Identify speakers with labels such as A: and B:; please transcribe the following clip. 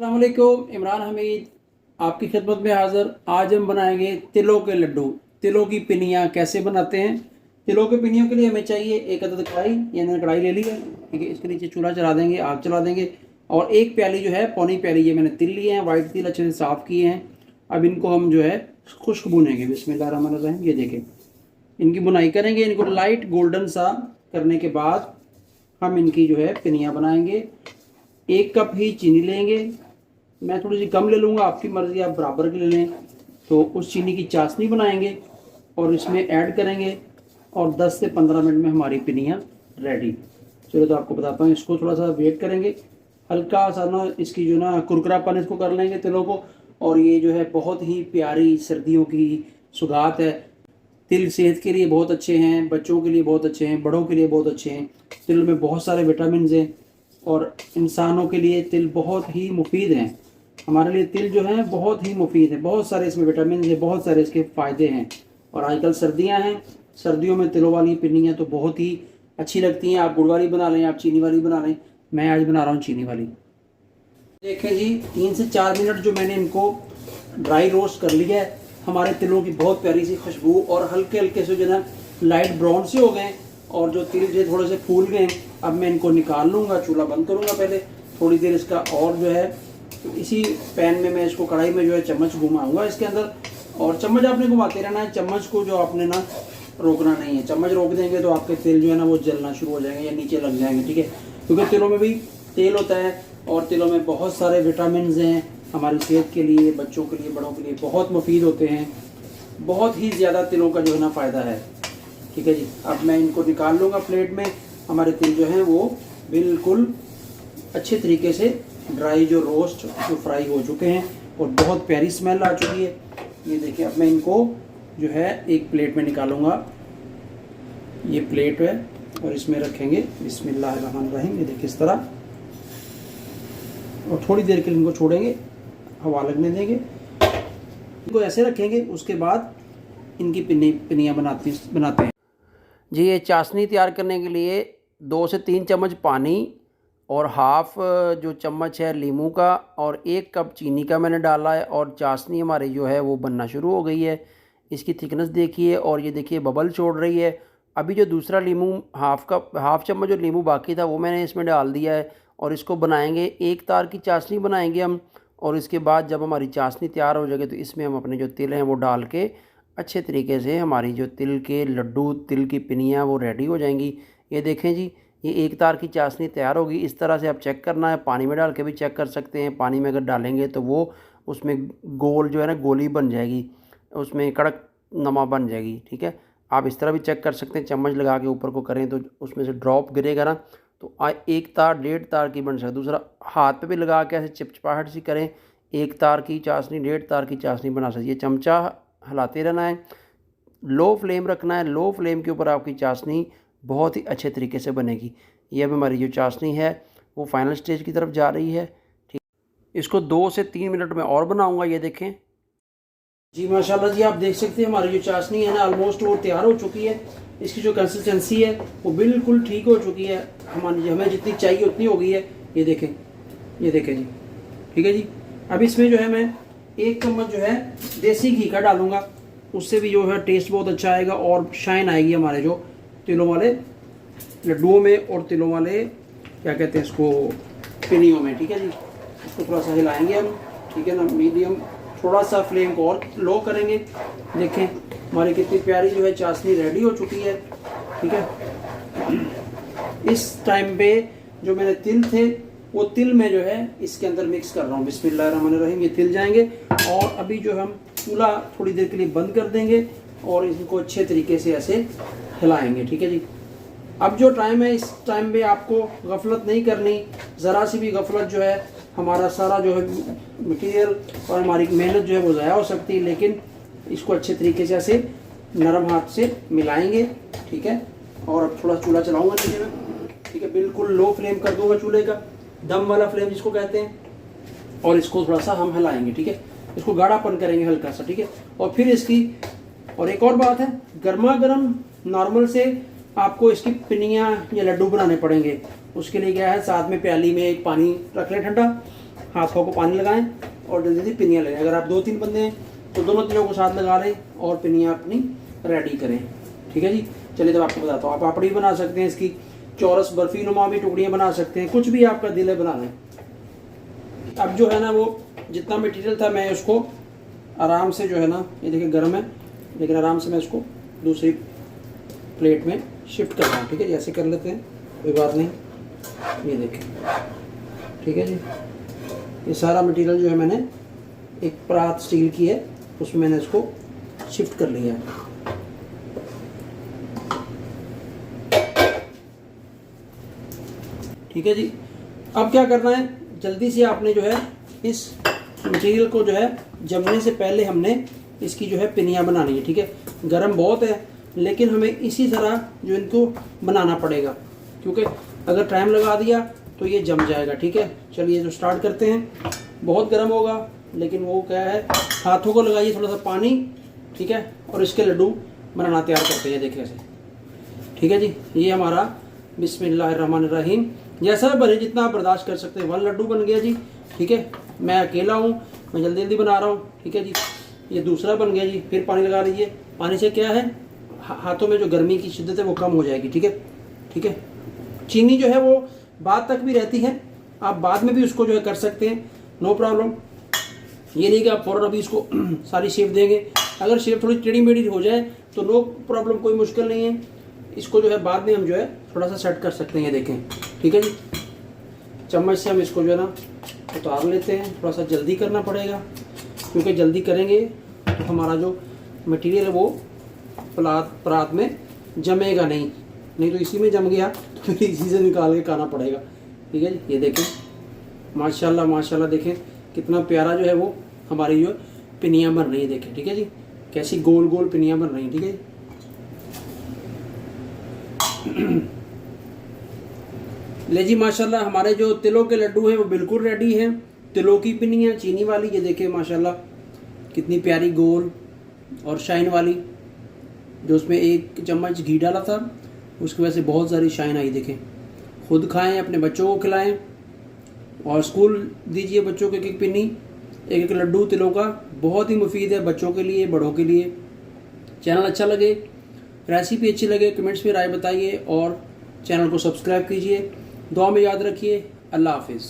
A: अस्सलाम वालेकुम, इमरान हमीद आपकी खिदमत में हाज़िर। आज हम बनाएंगे तिलों के लड्डू। तिलों की पिनियाँ कैसे बनाते हैं। तिलों के पिनियों के लिए हमें चाहिए एक अदद कढ़ाई। ये मैंने कढ़ाई ले ली है, ठीक है। इसके नीचे चूल्हा चला देंगे, आग चला देंगे और एक प्याली जो है, पौनी प्याली ये मैंने तिल लिए हैं। वाइट तिल अच्छे से साफ़ किए हैं। अब इनको हम जो है खुश्क भूनेंगे। बिस्मिल्लाहिर्रहमानिर्रहीम। ये देखें, इनकी बुनाई करेंगे। इनको लाइट गोल्डन सा करने के बाद हम इनकी जो है पिनियाँ बनाएंगे। 1 कप ही चीनी लेंगे। मैं थोड़ी सी कम ले लूँगा, आपकी मर्ज़ी, आप बराबर की ले लें। तो उस चीनी की चाशनी बनाएंगे और इसमें ऐड करेंगे और 10 से 15 मिनट में हमारी पिनियाँ रेडी। चलो तो आपको बताता हूँ। इसको थोड़ा सा वेट करेंगे, हल्का सा ना इसकी जो ना कुरकुरापन इसको कर लेंगे तिलों को। और ये जो है बहुत ही प्यारी सर्दियों की सौगात है। तिल सेहत के लिए बहुत अच्छे हैं, बच्चों के लिए बहुत अच्छे हैं, बड़ों के लिए बहुत अच्छे हैं। तिल में बहुत सारे विटामिन हैं और इंसानों के लिए तिल बहुत ही मुफीद हैं। हमारे लिए तिल जो है बहुत ही मुफीद है। बहुत सारे इसमें विटामिन है, बहुत सारे इसके फ़ायदे हैं। और आजकल सर्दियां हैं, सर्दियों में तिलों वाली पिन्नियाँ तो बहुत ही अच्छी लगती हैं। आप गुड़ वाली बना लें, आप चीनी वाली बना लें। मैं आज बना रहा हूँ चीनी वाली। देखें जी, 3 से 4 मिनट जो मैंने इनको ड्राई रोस्ट कर लिया है। हमारे तिलों की बहुत प्यारी सी खुशबू और हल्के हल्के से जो है लाइट ब्राउन से हो गए और जो तिल जो थोड़े से फूल गए। अब मैं इनको निकाल लूँगा, चूल्हा बंद करूँगा पहले थोड़ी देर इसका। और जो है तो इसी पैन में मैं इसको, कढ़ाई में जो है चम्मच घुमाऊँगा इसके अंदर। और चम्मच आपने घुमाते रहना है। चम्मच को जो आपने ना रोकना नहीं है। चम्मच रोक देंगे तो आपके तिल जो है ना वो जलना शुरू हो जाएंगे या नीचे लग जाएंगे, ठीक है। क्योंकि तिलों में भी तेल होता है और तिलों में बहुत सारे विटामिन हैं। हमारी सेहत के लिए, बच्चों के लिए, बड़ों के लिए बहुत मुफीद होते हैं। बहुत ही ज़्यादा तिलों का जो है ना फ़ायदा है, ठीक है जी। अब मैं इनको निकाल लूँगा प्लेट में। हमारे तिल जो हैं वो बिल्कुल अच्छे तरीके से ड्राई, जो रोस्ट, जो फ्राई हो चुके हैं और बहुत प्यारी स्मेल आ चुकी है। ये देखिए, अब मैं इनको जो है एक प्लेट में निकालूंगा। ये प्लेट है और इसमें रखेंगे बिस्मिल्लाहिर्रहमानिर्रहीम। ये देखिए इस तरह। और थोड़ी देर के लिए इनको छोड़ेंगे, हवा लगने देंगे। इनको ऐसे रखेंगे। उसके बाद इनकी पिनियाँ बनाते हैं जी। ये चाशनी तैयार करने के लिए 2 से 3 चम्मच पानी और हाफ जो चम्मच है लीमू का और 1 कप चीनी का मैंने डाला है। और चाशनी हमारी जो है वो बनना शुरू हो गई है। इसकी थिकनेस देखिए और ये देखिए बबल छोड़ रही है। अभी जो दूसरा लीमू हाफ चम्मच जो लीमू बाकी था वो मैंने इसमें डाल दिया है। और इसको बनाएंगे, एक तार की चाशनी बनाएंगे हम। और इसके बाद जब हमारी चाशनी तैयार हो जाएगी तो इसमें हम अपने जो तिल हैं वो डाल के अच्छे तरीके से हमारी जो तिल के लड्डू, तिल की पिनियाँ वो रेडी हो जाएंगी। ये देखें जी, ये एक तार की चाशनी तैयार होगी। इस तरह से आप चेक करना है। पानी में डाल के भी चेक कर सकते हैं। पानी में अगर डालेंगे तो वो उसमें गोल जो है ना गोली बन जाएगी, उसमें कड़क नमा बन जाएगी, ठीक है। आप इस तरह भी चेक कर सकते हैं। चम्मच लगा के ऊपर को करें तो उसमें से ड्रॉप गिरेगा ना, तो 1 तार 1.5 तार की बन सकती है। दूसरा, हाथ पे भी लगा के ऐसे चिपचिपाहट सी करें, 1 तार की चाशनी 1.5 तार की चाशनी बना सकती है। चमचा हिलाते रहना है, लो फ्लेम रखना है। लो फ्लेम के ऊपर आपकी चाशनी बहुत ही अच्छे तरीके से बनेगी। ये अब हमारी जो चाशनी है वो फाइनल स्टेज की तरफ जा रही है, ठीक। इसको 2 से 3 मिनट में और बनाऊंगा। ये देखें जी, माशाल्लाह जी, आप देख सकते हैं हमारी जो चाशनी है ना ऑलमोस्ट वो तैयार हो चुकी है। इसकी जो कंसिस्टेंसी है वो बिल्कुल ठीक हो चुकी है। हमें जितनी चाहिए उतनी हो गई है। ये देखें, ये देखें जी, ठीक है जी। अब इसमें जो है मैं 1 चम्मच जो है देसी घी का डालूंगा। उससे भी जो है टेस्ट बहुत अच्छा आएगा और शाइन आएगी हमारे जो तिलों वाले लड्डुओं में और तिलों वाले क्या कहते हैं इसको, पिनियों में, ठीक है जी। इसको थोड़ा सा हिलाएंगे हम, ठीक है ना। मीडियम, थोड़ा सा फ्लेम को और लो करेंगे। देखें हमारी कितनी प्यारी जो है चाशनी रेडी हो चुकी है, ठीक है। इस टाइम पे जो मेरे तिल थे वो तिल में जो है इसके अंदर मिक्स कर रहा हूँ। बिस्मिल्लाहिर्रहमानिर्रहीम। ये तिल जाएंगे और अभी जो हम चूल्हा थोड़ी देर के लिए बंद कर देंगे और इनको अच्छे तरीके से ऐसे हिलाएंगे, ठीक है जी। अब जो टाइम है, इस टाइम पे आपको गफलत नहीं करनी। ज़रा सी भी गफलत जो है हमारा सारा जो है मटेरियल और हमारी मेहनत जो है वो ज़ाया हो सकती है। लेकिन इसको अच्छे तरीके से ऐसे नरम हाथ से मिलाएंगे, ठीक है। और अब थोड़ा चूल्हा चलाऊंगा नीचे में, ठीक है। बिल्कुल लो फ्लेम कर दूंगा चूल्हे का, दम वाला फ्लेम जिसको कहते हैं। और इसको थोड़ा सा हम हिलाएंगे, ठीक है। इसको गाढ़ापन करेंगे हल्का सा, ठीक है। और फिर इसकी, और एक और बात है, गर्मा गर्म नॉर्मल से आपको इसकी पिनियाँ या लड्डू बनाने पड़ेंगे। उसके लिए क्या है, साथ में प्याली में एक पानी रख लें ठंडा हाथों को पानी लगाएं और जल्दी जल्दी पिनियाँ लें। अगर आप 2-3 बंदे हैं तो दोनों तिलों को साथ लगा लें और पिनियाँ अपनी रेडी करें। ठीक है जी। चलिए तब आपको बताता हूँ। आप पापड़ी बना सकते हैं, इसकी चौरस बर्फी नुमा भी टुकड़ियाँ बना सकते हैं, कुछ भी आपका दिल है बनाना है। अब जो है ना वो जितना मटेरियल था मैं उसको आराम से जो है ना, ये देखिए गर्म है लेकिन आराम से मैं इसको दूसरी प्लेट में शिफ्ट कर रहा हूँ। ठीक है जी, ऐसे कर लेते हैं, कोई बात नहीं। ये देखें, ठीक है जी। ये सारा मटेरियल जो है मैंने एक परात स्टील की है उसमें मैंने इसको शिफ्ट कर लिया है। ठीक है जी। अब क्या करना है, जल्दी से आपने जो है इस मटेरियल को जो है जमने से पहले हमने इसकी जो है पिनियाँ बनानी है। ठीक है, गरम बहुत है लेकिन हमें इसी तरह जो इनको बनाना पड़ेगा, क्योंकि अगर टाइम लगा दिया तो ये जम जाएगा। ठीक है, चलिए जो स्टार्ट करते हैं। बहुत गर्म होगा लेकिन वो क्या है, हाथों को लगाइए थोड़ा सा पानी। ठीक है, और इसके लड्डू बनाना तैयार करते हैं, देखिए ऐसे। ठीक है जी, ये हमारा बिस्मिल्लाहिर्रहमानिर्रहीम जैसा बने जितना आप बर्दाश्त कर सकते हैं। 1 लड्डू बन गया जी। ठीक है, मैं अकेला हूँ, मैं जल्दी जल्दी बना रहा हूँ। ठीक है जी, ये दूसरा बन गया जी। फिर पानी लगा लीजिए। पानी से क्या है, हाथों में जो गर्मी की शिद्दत है वो कम हो जाएगी। ठीक है, ठीक है। चीनी जो है वो बाद तक भी रहती है, आप बाद में भी उसको जो है कर सकते हैं, नो प्रॉब्लम। ये नहीं कि आप फ़ौरन अभी इसको सारी शेप देंगे। अगर शेप थोड़ी टेढ़ी मेढ़ी हो जाए तो नो प्रॉब्लम, कोई मुश्किल नहीं है। इसको जो है बाद में हम जो है थोड़ा सा सेट कर सकते हैं, ये देखें। ठीक है जी, चम्मच से हम इसको जो है ना उतार लेते हैं। थोड़ा सा जल्दी करना पड़ेगा क्योंकि जल्दी करेंगे तो हमारा जो मटेरियल है वो परात में जमेगा नहीं तो इसी में जम गया तो फिर इसी से निकाल के खाना पड़ेगा। ठीक है जी, ये देखें माशाल्लाह माशाल्लाह, देखें कितना प्यारा जो है वो हमारी जो पिनियाँ बन रही है, देखें। ठीक है जी, कैसी गोल गोल पिनियाँ बन रही हैं। ठीक है, ले जी माशाल्लाह हमारे जो तिलों के लड्डू हैं वो बिल्कुल रेडी हैं। तिलों की पिनियाँ चीनी वाली, ये देखें माशाल्लाह कितनी प्यारी गोल और शाइन वाली। जो उसमें 1 चम्मच घी डाला था उसकी वजह से बहुत सारी शाइन आई। देखें, खुद खाएं, अपने बच्चों को खिलाएं और स्कूल दीजिए बच्चों को एक पिन्नी, एक लड्डू तिलों का। बहुत ही मुफीद है बच्चों के लिए, बड़ों के लिए। चैनल अच्छा लगे, रेसिपी अच्छी लगे, कमेंट्स में राय बताइए और चैनल को सब्सक्राइब कीजिए। दुआ में याद रखिए। अल्लाह हाफिज़।